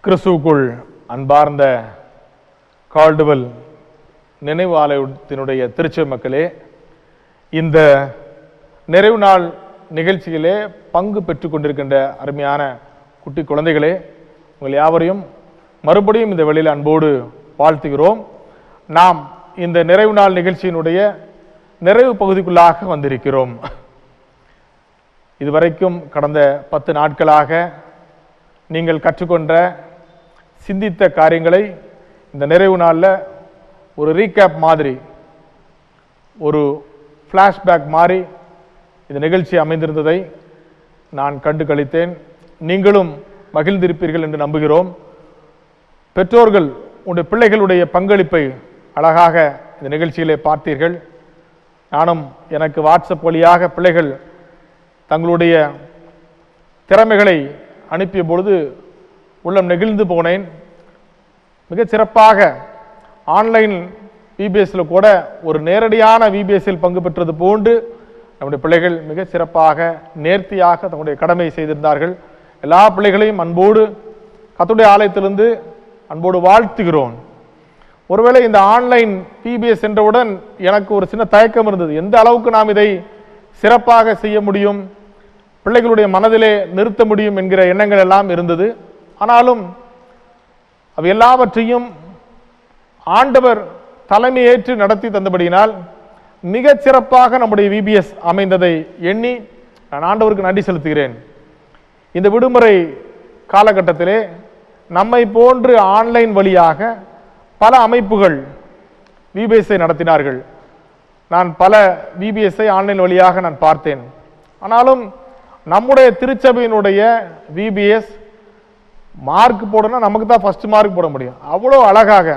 கிறிஸ்துவுக்குள் அன்பார்ந்த கால்டுவெல் நினைவு ஆலயத்தினுடைய திருச்சபை மக்களே, இந்த நிறைவு நாள் நிகழ்ச்சியிலே பங்கு பெற்று கொண்டிருக்கின்ற அருமையான குட்டி குழந்தைகளே, உங்கள் யாவரையும் மறுபடியும் இந்த வேளையில் அன்போடு வாழ்த்துகிறோம். நாம் இந்த நிறைவு நாள் நிகழ்ச்சியினுடைய நிறைவு பகுதிக்குள்ளாக வந்திருக்கிறோம். இதுவரைக்கும் கடந்த 10 நாட்களாக நீங்கள் கற்றுக்கொண்ட சிந்தித்த காரியங்களை இந்த நிறைவு நாளில் ஒரு ரீகேப் மாதிரி, ஒரு ஃப்ளாஷ்பேக் மாதிரி இந்த நிகழ்ச்சி அமைந்திருந்ததை நான் கண்டு கழித்தேன். நீங்களும் மகிழ்ந்திருப்பீர்கள் என்று நம்புகிறோம். பெற்றோர்கள் உங்களுடைய பிள்ளைகளுடைய பங்களிப்பை அழகாக இந்த நிகழ்ச்சியிலே பார்த்தீர்கள். நானும் எனக்கு வாட்ஸ்அப் வழியாக பிள்ளைகள் தங்களுடைய திறமைகளை அனுப்பிய பொழுது உள்ளம் நெகிழ்ந்து போனேன். மிகச் சிறப்பாக ஆன்லைன் விபிஎஸ்ஸில் கூட ஒரு நேரடியான விபிஎஸ்ஸில் பங்கு பெற்றது போன்று நம்முடைய பிள்ளைகள் மிகச் சிறப்பாக நேர்த்தியாக தங்களுடைய கடமை செய்திருந்தார்கள். எல்லா பிள்ளைகளையும் அன்போடு கர்த்தருடைய ஆலயத்திலிருந்து அன்போடு வாழ்த்துகிறோம். ஒருவேளை இந்த ஆன்லைன் விபிஎஸ் என்றவுடன் எனக்கு ஒரு சின்ன தயக்கம் இருந்தது. எந்த அளவுக்கு நாம் இதை சிறப்பாக செய்ய முடியும், பிள்ளைகளுடைய மனதிலே நிறுத்த முடியும் என்கிற எண்ணங்கள் எல்லாம் இருந்தது. ஆனாலும் அவை எல்லாவற்றையும் ஆண்டவர் தலைமையேற்று நடத்தி தந்தபடியினால் மிகச் சிறப்பாக நம்முடைய விபிஎஸ் அமைந்ததை எண்ணி நான் ஆண்டவருக்கு நன்றி செலுத்துகிறேன். இந்த விடுமுறை காலகட்டத்திலே நம்மை போன்று ஆன்லைன் வழியாக பல அமைப்புகள் விபிஎஸ்ஐ நடத்தினார்கள். நான் பல விபிஎஸ்ஐ ஆன்லைன் வழியாக நான் பார்த்தேன். ஆனாலும் நம்முடைய திருச்சபையினுடைய விபிஎஸ் மார்க் போடணும்னா நமக்கு தான் ஃபர்ஸ்ட் மார்க் போட முடியும். அவ்வளோ அழகாக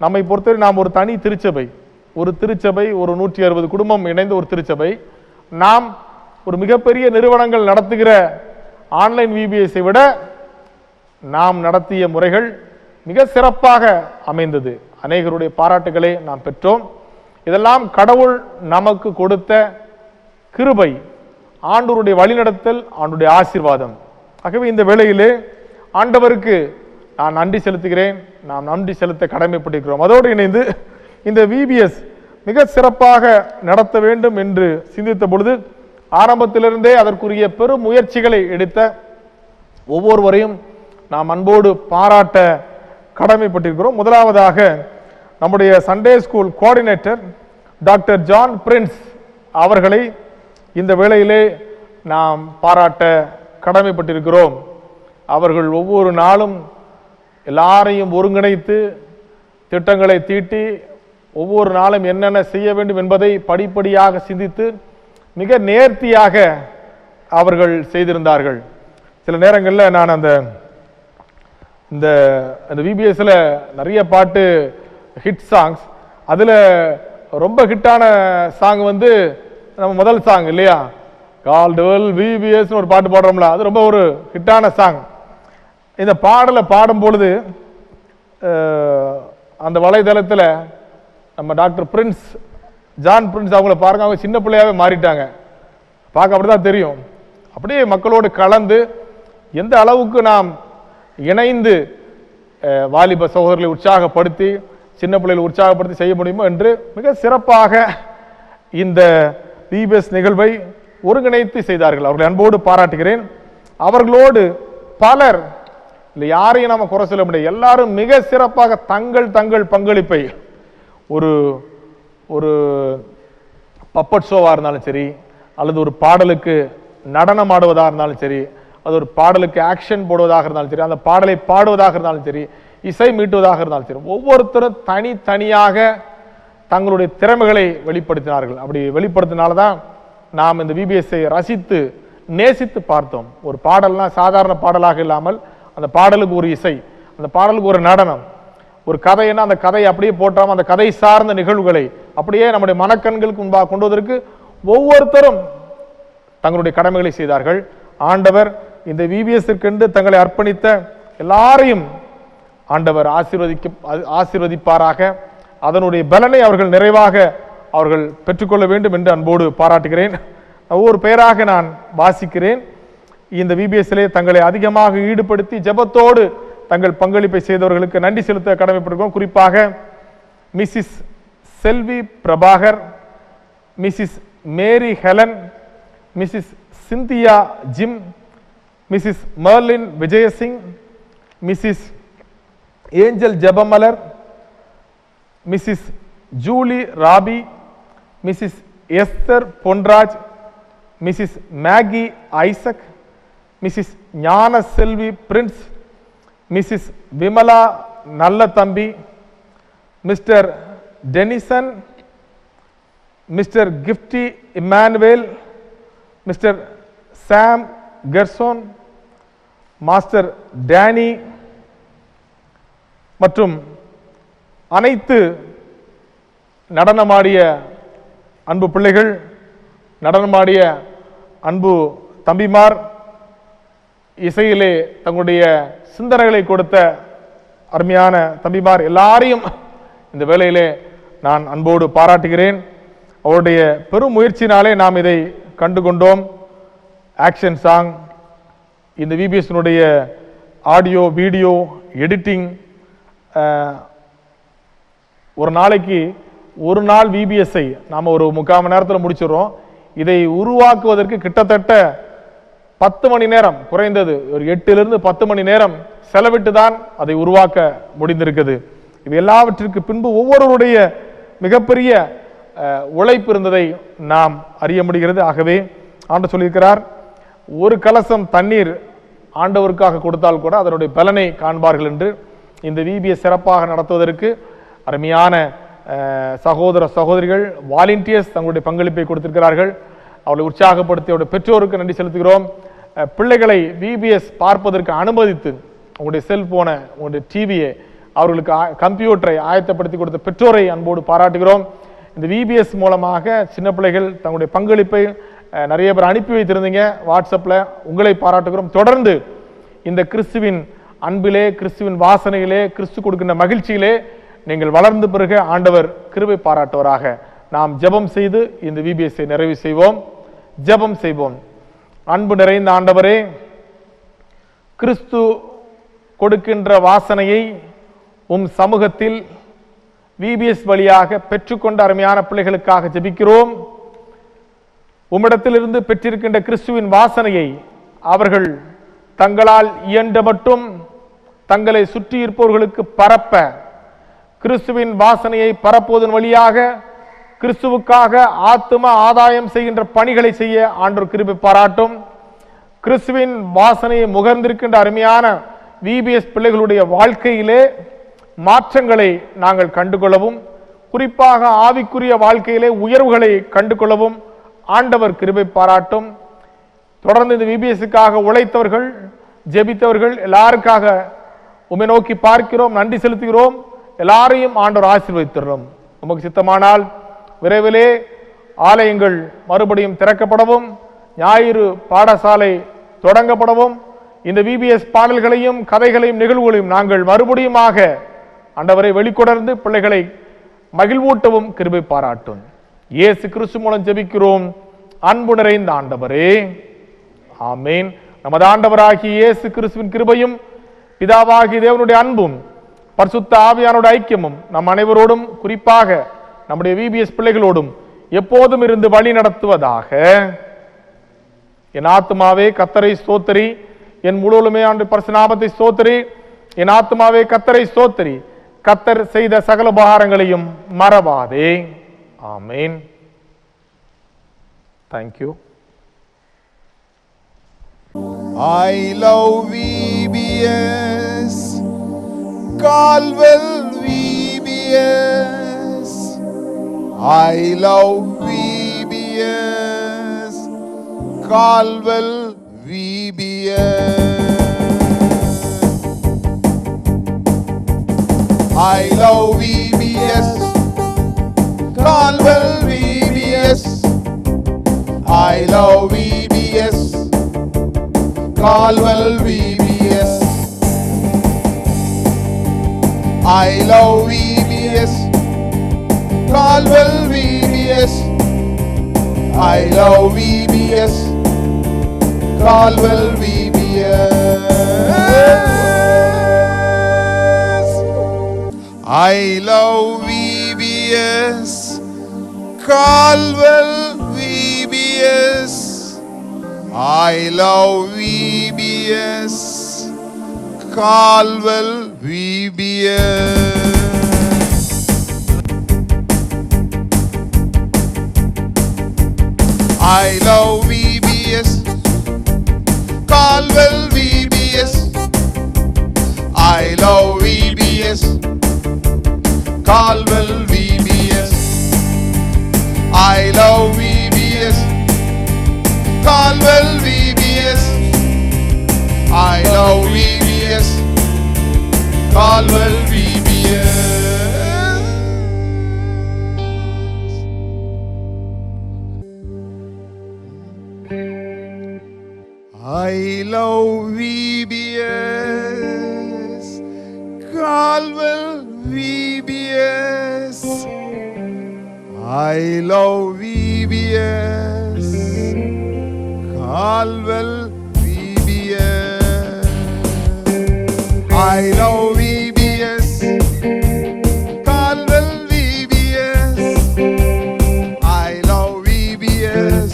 நம்மை பொறுத்தவரை நாம் ஒரு தனி திருச்சபை, ஒரு 160 குடும்பம் இணைந்த ஒரு திருச்சபை. நாம் ஒரு மிகப்பெரிய நிறுவனங்கள் நடத்துகிற ஆன்லைன் விபிஎஸ்ஐ விட நாம் நடத்திய முறைகள் மிக சிறப்பாக அமைந்தது. அநேகருடைய பாராட்டுகளை நாம் பெற்றோம். இதெல்லாம் கடவுள் நமக்கு கொடுத்த கிருபை, ஆண்டவருடைய வழிநடத்தல், ஆண்டவருடைய ஆசீர்வாதம். ஆகவே இந்த வேளையிலே ஆண்டவருக்கு நான் நன்றி செலுத்துகிறேன். நாம் நன்றி செலுத்த கடமைப்பட்டிருக்கிறோம். அதோடு இணைந்து இந்த விபிஎஸ் மிக சிறப்பாக நடத்த வேண்டும் என்று சிந்தித்த பொழுது ஆரம்பத்திலிருந்தே அதற்குரிய பெரும் முயற்சிகளை எடுத்த ஒவ்வொருவரையும் நாம் அன்போடு பாராட்ட கடமைப்பட்டிருக்கிறோம். முதலாவதாக நம்முடைய Sunday school coordinator doctor John Prince அவர்களை இந்த வேளையிலே நாம் பாராட்ட கடமைப்பட்டிருக்கிறோம். அவர்கள் ஒவ்வொரு நாளும் எல்லாரையும் ஒருங்கிணைத்து திட்டங்களை தீட்டி ஒவ்வொரு நாளும் என்னென்ன செய்ய வேண்டும் என்பதை படிப்படியாக சிந்தித்து மிக நேர்த்தியாக அவர்கள் செய்திருந்தார்கள். சில நேரங்களில் நான் அந்த விபிஎஸ்ல நிறைய பாட்டு ஹிட் சாங்ஸ், அதில் ரொம்ப ஹிட்டான சாங் வந்து நம்ம முதல் சாங் இல்லையா, கால்டுவெல் விபிஎஸ் ஒரு பாட்டு பாடுறோம்ல, அது ரொம்ப ஒரு ஹிட்டான சாங். இந்த பாடலை பாடும் பொழுது அந்த வலைதளத்தில் நம்ம டாக்டர் பிரின்ஸ், ஜான் பிரின்ஸ் அவங்கள பாருங்க, அவங்க சின்ன பிள்ளையாவே மாறிட்டாங்க. பார்க்க அப்படிதான் தெரியும். அப்படியே மக்களோடு கலந்து எந்த அளவுக்கு நாம் இணைந்து வாலிப சகோதரர்களை உற்சாகப்படுத்தி சின்ன பிள்ளைகளை உற்சாகப்படுத்தி செய்ய முடியுமோ என்று மிக சிறப்பாக இந்த விபிஎஸ் நிகழ்வை ஒருங்கிணைத்து செய்தார்கள். அவர்களை அன்போடு பாராட்டுகிறேன். அவர்களோடு பலர், இல்லை யாரையும் நாம குறை சொல்ல முடியாது, எல்லாரும் மிக சிறப்பாக தங்கள் பங்களிப்பை ஒரு ஒரு பப்பட் ஷோவா இருந்தாலும் சரி, அல்லது ஒரு பாடலுக்கு நடனம் ஆடுவதாக இருந்தாலும் சரி, அது ஒரு பாடலுக்கு ஆக்ஷன் போடுவதாக இருந்தாலும் சரி, அந்த பாடலை பாடுவதாக இருந்தாலும் சரி, இசை மீட்டுவதாக இருந்தாலும் சரி, ஒவ்வொருத்தரும் தனித்தனியாக தங்களுடைய திறமைகளை வெளிப்படுத்தினார்கள். அப்படி வெளிப்படுத்தினால்தான் நாம் இந்த விபிஎஸ்ஐ ரசித்து நேசித்து பார்த்தோம். ஒரு பாடல்னா சாதாரண பாடலாக இல்லாமல் அந்த பாடலுக்கு ஒரு இசை, அந்த பாடலுக்கு ஒரு நடனம், ஒரு கதைன்னா அந்த கதையை அப்படியே போட்டாமல் அந்த கதை சார்ந்த நிகழ்வுகளை அப்படியே நம்முடைய மனக்கண்களுக்கு முன்பாக கொண்டு வருவதற்கு ஒவ்வொருத்தரும் தங்களுடைய கடமைகளை செய்தார்கள். ஆண்டவர் இந்த விபிஎஸ்ற்கென்று தங்களை அர்ப்பணித்த எல்லாரையும் ஆண்டவர் ஆசீர்வதிப்பாராக. அதனுடைய பலனை அவர்கள் நிறைவாக அவர்கள் பெற்றுக்கொள்ள வேண்டும் என்று அன்போடு பாராட்டுகிறேன். ஒவ்வொரு பெயராக நான் வாசிக்கிறேன். இந்த விபிஎஸ்லே தங்களை அதிகமாக ஈடுபடுத்தி ஜெபத்தோடு தங்கள் பங்களிப்பை செய்தவர்களுக்கு நன்றி செலுத்த கடமைப்பட்டிருக்கிறோம். குறிப்பாக Mrs Selvi Prabhakar, Mrs Mary Helen, Mrs Cynthia Jim, Mrs Marlin Vijayasingh, Mrs Angel Jebamalar, Mrs Julie Robby, Mrs Esther Ponraj, Mrs Maggie Isaac, Mrs Gnana Selvi Prince, Mrs Vimala Nalla Thambi, Mr Dennison, Mr Gifty Emmanuel, Mr Sam Gershon, master Danny மற்றும் அனைத்து நடனமாடிய அன்பு பிள்ளைகள், நடனமாடிய அன்பு தம்பிமார், இசையிலே தங்களுடைய சிந்தனைகளை கொடுத்த அருமையான தம்பிமார் எல்லாரையும் இந்த வேளையிலே நான் அன்போடு பாராட்டுகிறேன். அவருடைய பெரும் முயற்சியினாலே நாம் இதை கண்டுகொண்டோம். ஆக்ஷன் சாங், இந்த விபிஎஸ்னுடைய ஆடியோ வீடியோ எடிட்டிங், ஒரு நாளைக்கு ஒரு நாள் விபிஎஸ்ஐ நாம் ஒரு 3/4 மணி நேரத்தில் முடிச்சிடறோம். இதை உருவாக்குவதற்கு கிட்டத்தட்ட 10 மணி நேரம், குறைந்தது ஒரு 8 to 10 மணி நேரம் செலவிட்டு தான் அதை உருவாக்க முடிந்திருக்குது. இது எல்லாவற்றிற்கு பின்பு ஒவ்வொருவருடைய மிகப்பெரிய உழைப்பு இருந்ததை நாம் அறிய முடிகிறது. ஆகவே ஆண்டவர் சொல்லியிருக்கிறார், ஒரு கலசம் தண்ணீர் ஆண்டவருக்காக கொடுத்தால் கூட அதனுடைய பலனை காண்பார்கள் என்று. இந்த விபிஎஸ் சிறப்பாக நடத்துவதற்கு அருமையான சகோதர சகோதரிகள் வாலண்டியர்ஸ் தங்களுடைய பங்களிப்பை கொடுத்திருக்கிறார்கள். அவர்களை உற்சாகப்படுத்தி அவருடைய பெற்றோருக்கு நன்றி செலுத்துகிறோம். பிள்ளைகளை விபிஎஸ் பார்ப்பதற்கு அனுமதித்து உங்களுடைய செல்போனை, உங்களுடைய டிவியை, அவர்களுக்கு கம்ப்யூட்டரை ஆயத்தப்படுத்தி கொடுத்த பெற்றோரை அன்போடு பாராட்டுகிறோம். இந்த விபிஎஸ் மூலமாக சின்ன பிள்ளைகள் தங்களுடைய பங்களிப்பை நிறைய பேர் அனுப்பி வைத்திருந்தீங்க வாட்ஸ்அப்பில், உங்களை பாராட்டுகிறோம். தொடர்ந்து இந்த கிறிஸ்துவின் அன்பிலே, கிறிஸ்துவின் வாசனையிலே, கிறிஸ்து கொடுக்கின்ற மகிழ்ச்சியிலே நீங்கள் வளர்ந்து பிறகு ஆண்டவர் கிருபை பாராட்டுவராக. நாம் ஜெபம் செய்து இந்த விபிஎஸ்ஐ நிறைவு செய்வோம். ஜெபம் செய்வோம். அன்பு நிறைந்த ஆண்டவரே, கிறிஸ்து கொடுக்கின்ற வாசனையை சமூகத்தில் விபிஎஸ் வழியாக பெற்றுக்கொண்ட அருமையான பிள்ளைகளுக்காக ஜெபிக்கிறோம். உம்மிடத்திலிருந்து பெற்றிருக்கின்ற கிறிஸ்துவின் வாசனையை அவர்கள் தங்களால் இயன்ற மட்டும் தங்களை சுற்றி இருப்பவர்களுக்கு பரப்ப, கிறிஸ்துவின் வாசனையை பரப்புவதன் வழியாக கிறிஸ்துவுக்காக ஆத்தும ஆதாயம் செய்கின்ற பணிகளை செய்ய ஆண்டவர் கிருபை பாராட்டும். கிறிஸ்துவின் வாசனையை முகர்ந்திருக்கின்ற அருமையான விபிஎஸ் பிள்ளைகளுடைய வாழ்க்கையிலே மாற்றங்களை நாங்கள் கண்டுகொள்ளவும், குறிப்பாக ஆவிக்குரிய வாழ்க்கையிலே உயர்வுகளை கண்டுகொள்ளவும் ஆண்டவர் கிருபை பாராட்டும். தொடர்ந்து இந்த விபிஎஸ்க்காக உழைத்தவர்கள், ஜெபித்தவர்கள் எல்லாருக்காக உம்மை நோக்கி பார்க்கிறோம், நன்றி செலுத்துகிறோம். எல்லாரையும் ஆண்டவர் ஆசீர்வதித்திருக்கிறோம். உமக்கு சித்தமானால் விரைவிலே ஆலயங்கள் மறுபடியும் திறக்கப்படவும், ஞாயிறு பாடசாலை தொடங்கப்படவும், இந்த விபிஎஸ் பாடல்களையும் கதைகளையும் நிகழ்வுகளையும் நாங்கள் மறுபடியுமாக ஆண்டவரை வெளிக்கொணர்ந்து பிள்ளைகளை மகிழ்வூட்டவும் கிருபை பாராட்டும். இயேசு கிறிஸ்து மூலம் ஜெபிக்கிறோம் அன்பு நிறைந்த ஆண்டவரே, ஆமேன். நமது ஆண்டவராகிய இயேசு கிறிஸ்துவின் கிருபையும் பிதாவாகிய தேவனுடைய அன்பும் பரிசுத்த ஆவியானுடைய ஐக்கியமும் நம் அனைவரோடும், குறிப்பாக நம்முடைய விபிஎஸ் பிள்ளைகளோடும் எப்போதும் இருந்து வழி நடத்துவதாக. என் ஆத்துமாவே கர்த்தரை ஸ்தோத்திரி, என் முழுவலுமே ஆண்டு பரிசுநாமத்தை ஸ்தோத்திரி. என் ஆத்துமாவே கர்த்தரை ஸ்தோத்திரி, கர்த்தர் செய்த சகல உபகாரங்களையும் மறவாதே. ஆமேன். Thank you.
I love VBS, Calwell VBS. I love VBS, Calwell VBS. I love VBS, Calwell VBS. I love VBS, Calwell VBS. I love VBS, Calwell VBS. I love VBS, Calwell VBS. I love VBS, Calwell VBS. I love VBS, Calwell VBS. I love VBS, Calwell VBS. I love VBS, Calwell VBS. I love VBS, Calwell VBS. I love VBS, Calwell VBS. I love VBS, Calwell VBS. I love VBS, Calwell VBS. I love VBS, Calwell VBS. I love VBS, Calwell VBS. I love VBS,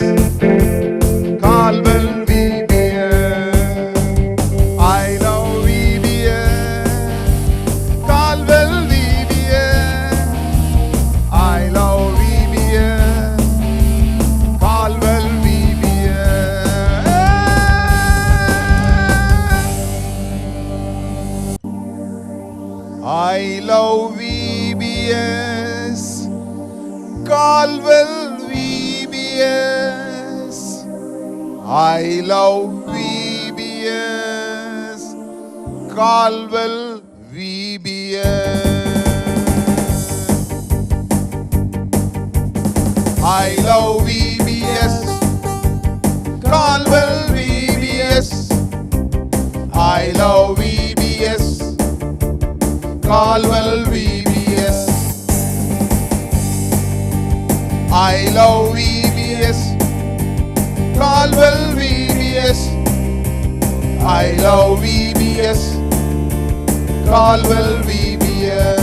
Calwell VBS. I love VBS, Calwell VBS. I love VBS, Caldwell VBS. I love VBS. Caldwell VBS. I love VBS. Caldwell VBS. I love VBS. Caldwell VBS. I love VBS. Caldwell VBS. I love VBS. Caldwell VBS.